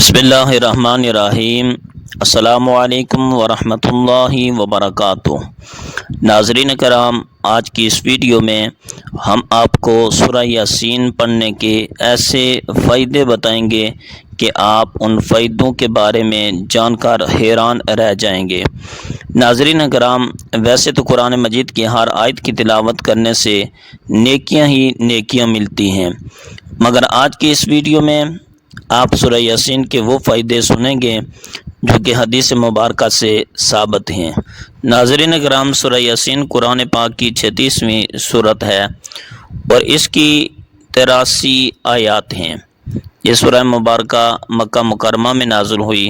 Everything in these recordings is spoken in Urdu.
بسم اللہ الرحمن الرحیم۔ السلام علیکم ورحمۃ اللہ وبرکاتہ۔ ناظرین کرام، آج کی اس ویڈیو میں ہم آپ کو سورہ یاسین پڑھنے کے ایسے فائدے بتائیں گے کہ آپ ان فائدوں کے بارے میں جان کر حیران رہ جائیں گے۔ ناظرین کرام، ویسے تو قرآن مجید کی ہر آیت کی تلاوت کرنے سے نیکیاں ہی نیکیاں ملتی ہیں، مگر آج کی اس ویڈیو میں آپ سورہ یاسین کے وہ فائدے سنیں گے جو کہ حدیث مبارکہ سے ثابت ہیں۔ ناظرین کرام، سورہ یاسین قرآن پاک کی 36ویں سورت ہے اور اس کی 83 آیات ہیں۔ یہ سورہ مبارکہ مکہ مکرمہ میں نازل ہوئی۔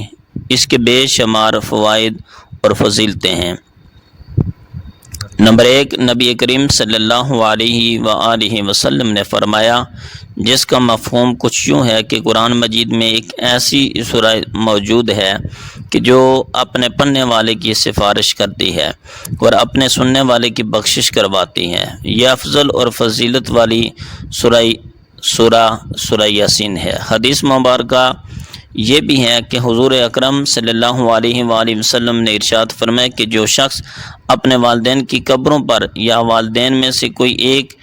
اس کے بے شمار فوائد اور فضیلتیں ہیں۔ نمبر 1، نبی کریم صلی اللہ علیہ وآلہ وسلم نے فرمایا، جس کا مفہوم کچھ یوں ہے کہ قرآن مجید میں ایک ایسی سورہ موجود ہے کہ جو اپنے پڑھنے والے کی سفارش کرتی ہے اور اپنے سننے والے کی بخشش کرواتی ہے۔ یہ افضل اور فضیلت والی سورہ یاسین ہے۔ حدیث مبارکہ یہ بھی ہے کہ حضور اکرم صلی اللہ علیہ وآلہ وسلم نے ارشاد فرمایا کہ جو شخص اپنے والدین کی قبروں پر یا والدین میں سے کوئی ایک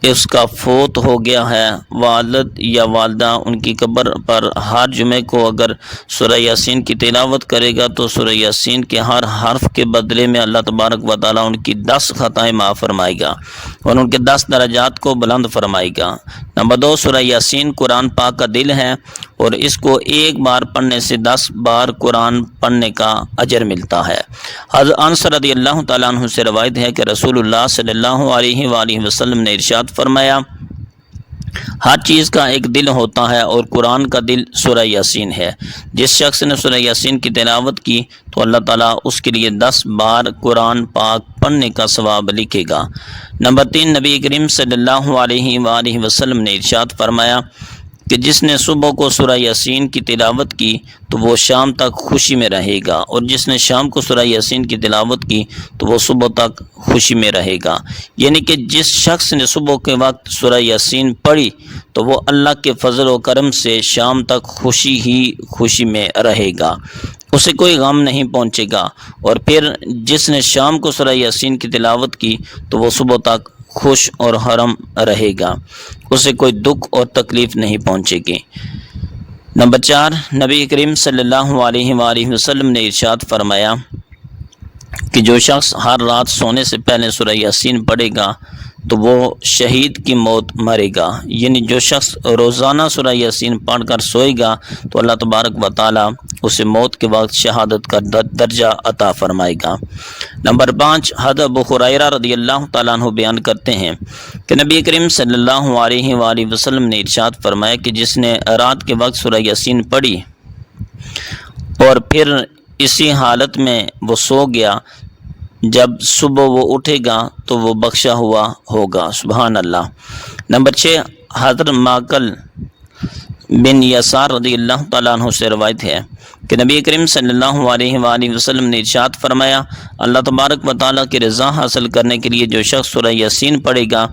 اس کا فوت ہو گیا ہے، والد یا والدہ ان کی قبر پر ہر جمعے کو اگر سورہ یاسین کی تلاوت کرے گا تو سورہ یاسین کے ہر حرف کے بدلے میں اللہ تبارک و تعالیٰ ان کی 10 خطائیں معاف فرمائے گا اور ان کے 10 درجات کو بلند فرمائے گا۔ نمبر 2، سورہ یاسین قرآن پاک کا دل ہے اور اس کو ایک بار پڑھنے سے 10 بار قرآن پڑھنے کا اجر ملتا ہے۔ حضرت انس رضی اللہ تعالیٰ عنہ سے روایت ہے کہ رسول اللہ صلی اللہ علیہ وآلہ وسلم نے ارشاد فرمایا، ہر چیز کا ایک دل ہوتا ہے اور قرآن کا دل سورہ یاسین ہے۔ جس شخص نے سورہ یاسین کی تلاوت کی تو اللہ تعالیٰ اس کے لیے 10 بار قرآن پاک پڑھنے کا ثواب لکھے گا۔ نمبر 3، نبی کریم صلی اللہ علیہ وآلہ وسلم نے ارشاد فرمایا کہ جس نے صبح کو سورہ یاسین کی تلاوت کی تو وہ شام تک خوشی میں رہے گا، اور جس نے شام کو سورہ یاسین کی تلاوت کی تو وہ صبح تک خوشی میں رہے گا۔ یعنی کہ جس شخص نے صبح کے وقت سورہ یاسین پڑھی تو وہ اللہ کے فضل و کرم سے شام تک خوشی میں رہے گا، اسے کوئی غم نہیں پہنچے گا، اور پھر جس نے شام کو سورہ یاسین کی تلاوت کی تو وہ صبح تک خوش اور حرم رہے گا، اسے کوئی دکھ اور تکلیف نہیں پہنچے گی۔ نمبر 4، نبی کریم صلی اللہ علیہ وآلہ وسلم نے ارشاد فرمایا کہ جو شخص ہر رات سونے سے پہلے سورہ یاسین پڑھے گا تو وہ شہید کی موت مرے گا۔ یعنی جو شخص روزانہ سورہ یاسین پڑھ کر سوئے گا تو اللہ تبارک و تعالیٰ اسے موت کے وقت شہادت کا درجہ عطا فرمائے گا۔ نمبر 5، حضرت ابو ہریرہ رضی اللہ تعالیٰ عنہ بیان کرتے ہیں کہ نبی کریم صلی اللہ علیہ وآلہ وسلم نے ارشاد فرمایا کہ جس نے رات کے وقت سورہ یاسین پڑھی اور پھر اسی حالت میں وہ سو گیا، جب صبح وہ اٹھے گا تو وہ بخشا ہوا ہوگا۔ سبحان اللہ۔ نمبر 6، حضرت معقل بن یسار رضی اللہ تعالیٰ عنہ سے روایت ہے کہ نبی کریم صلی اللہ علیہ وآلہ وسلم نے ارشاد فرمایا، اللہ تبارک و تعالیٰ کی رضا حاصل کرنے کے لیے جو شخص سورہ یاسین پڑھے گا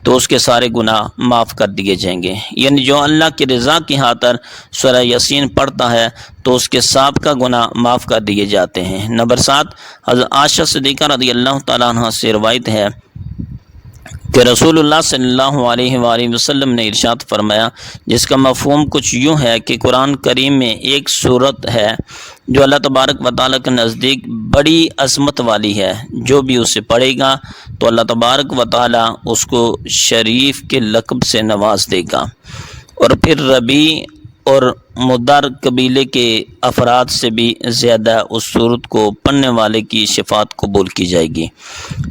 تو اس کے سارے گناہ معاف کر دیے جائیں گے۔ یعنی جو اللہ کی رضا کی خاطر سورہ یاسین پڑھتا ہے تو اس کے سابقہ گناہ معاف کر دیے جاتے ہیں۔ نمبر 7، حضرت عائشہ صدیقہ رضی اللہ تعالیٰ عنہ سے روایت ہے کہ رسول اللہ صلی اللہ علیہ وآلہ وسلم نے ارشاد فرمایا، جس کا مفہوم کچھ یوں ہے کہ قرآن کریم میں ایک سورت ہے جو اللہ تبارک و تعالیٰ کے نزدیک بڑی عظمت والی ہے، جو بھی اسے پڑھے گا تو اللہ تبارک و تعالیٰ اس کو شریف کے لقب سے نواز دے گا، اور پھر ربیع اور مدر قبیلے کے افراد سے بھی زیادہ اس سورت کو پڑھنے والے کی شفاعت قبول کی جائے گی۔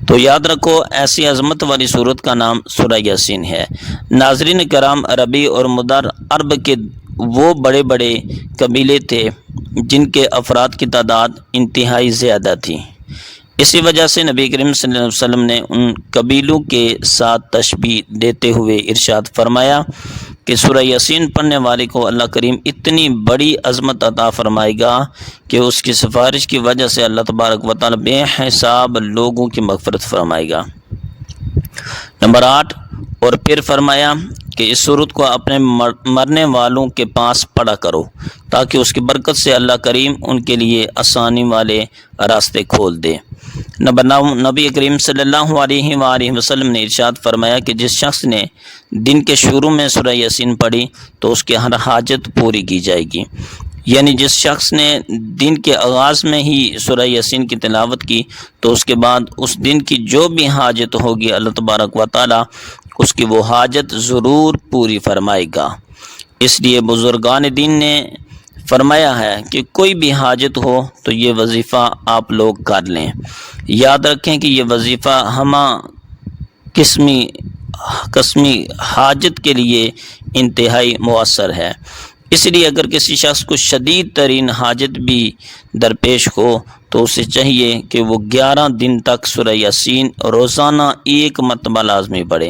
تو یاد رکھو، ایسی عظمت والی سورت کا نام سورہ یاسین ہے۔ ناظرین کرام، ربیع اور مدر عرب کے وہ بڑے بڑے قبیلے تھے جن کے افراد کی تعداد انتہائی زیادہ تھی۔ اسی وجہ سے نبی کریم صلی اللہ علیہ وسلم نے ان قبیلوں کے ساتھ تشبیہ دیتے ہوئے ارشاد فرمایا کہ سورہ یاسین پڑھنے والے کو اللہ کریم اتنی بڑی عظمت عطا فرمائے گا کہ اس کی سفارش کی وجہ سے اللہ تبارک و تعالیٰ بے حساب لوگوں کی مغفرت فرمائے گا۔ نمبر 8، اور پھر فرمایا کہ اس سورت کو اپنے مرنے والوں کے پاس پڑھا کرو تاکہ اس کی برکت سے اللہ کریم ان کے لیے آسانی والے راستے کھول دے۔ نمبر 9، نبی کریم صلی اللہ علیہ وآلہ وسلم نے ارشاد فرمایا کہ جس شخص نے دن کے شروع میں سورہ یاسین پڑھی تو اس کی ہر حاجت پوری کی جائے گی، یعنی جس شخص نے دن کے آغاز میں ہی سورہ یاسین کی تلاوت کی تو اس کے بعد اس دن کی جو بھی حاجت ہوگی اللہ تبارک و تعالی اس کی وہ حاجت ضرور پوری فرمائے گا۔ اس لیے بزرگان دین نے فرمایا ہے کہ کوئی بھی حاجت ہو تو یہ وظیفہ آپ لوگ کر لیں۔ یاد رکھیں کہ یہ وظیفہ ہمہ قسمی حاجت کے لیے انتہائی مؤثر ہے۔ اس لیے اگر کسی شخص کو شدید ترین حاجت بھی درپیش ہو تو اسے چاہیے کہ وہ 11 دن تک سورہ یاسین روزانہ ایک مرتبہ لازمی پڑھے۔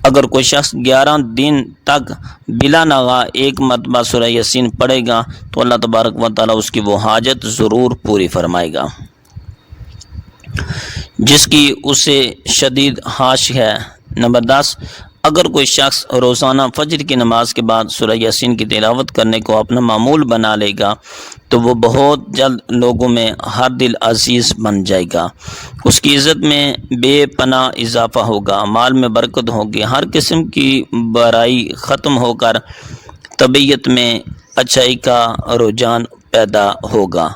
اگر کوئی شخص 11 دن تک بلا ناغہ ایک مرتبہ سورہ یاسین پڑھے گا تو اللہ تبارک و تعالی اس کی وہ حاجت ضرور پوری فرمائے گا جس کی اسے شدید خواہش ہے۔ نمبر 10، اگر کوئی شخص روزانہ فجر کی نماز کے بعد سورہ یاسین کی تلاوت کرنے کو اپنا معمول بنا لے گا تو وہ بہت جلد لوگوں میں ہر دل عزیز بن جائے گا، اس کی عزت میں بے پناہ اضافہ ہوگا، مال میں برکت ہوگی، ہر قسم کی برائی ختم ہو کر طبیعت میں اچھائی کا رجحان پیدا ہوگا،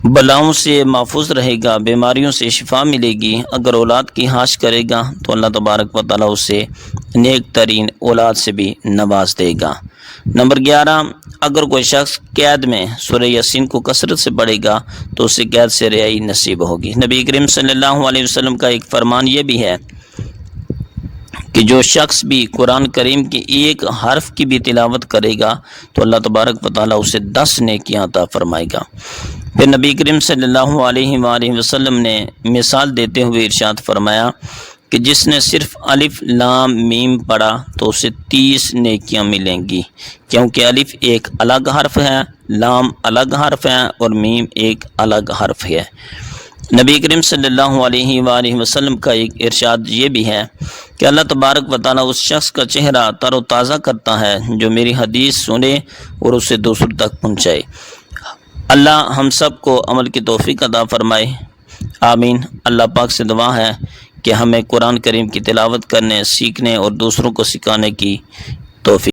بلاؤں سے محفوظ رہے گا، بیماریوں سے شفا ملے گی۔ اگر اولاد کی خواہش کرے گا تو اللہ تبارک و تعالیٰ اسے نیک ترین اولاد سے بھی نواز دے گا۔ نمبر 11، اگر کوئی شخص قید میں سورہ یاسین کو کثرت سے پڑھے گا تو اسے قید سے رہائی نصیب ہوگی۔ نبی کریم صلی اللہ علیہ وسلم کا ایک فرمان یہ بھی ہے کہ جو شخص بھی قرآن کریم کے ایک حرف کی بھی تلاوت کرے گا تو اللہ تبارک و تعالیٰ اسے 10 نیکیاں عطا فرمائے گا۔ پھر نبی کریم صلی اللہ علیہ وآلہ وسلم نے مثال دیتے ہوئے ارشاد فرمایا کہ جس نے صرف الف لام میم پڑھا تو اسے 30 نیکیاں ملیں گی، کیونکہ الف ایک الگ حرف ہے، لام الگ حرف ہے اور میم ایک الگ حرف ہے۔ نبی کریم صلی اللہ علیہ وآلہ وسلم کا ایک ارشاد یہ بھی ہے کہ اللہ تبارک و تعالیٰ اس شخص کا چہرہ تر و تازہ کرتا ہے جو میری حدیث سنے اور اسے دوسروں تک پہنچائے۔ اللہ ہم سب کو عمل کی توفیق عطا فرمائے، آمین۔ اللہ پاک سے دعا ہے کہ ہمیں قرآن کریم کی تلاوت کرنے، سیکھنے اور دوسروں کو سکھانے کی توفیق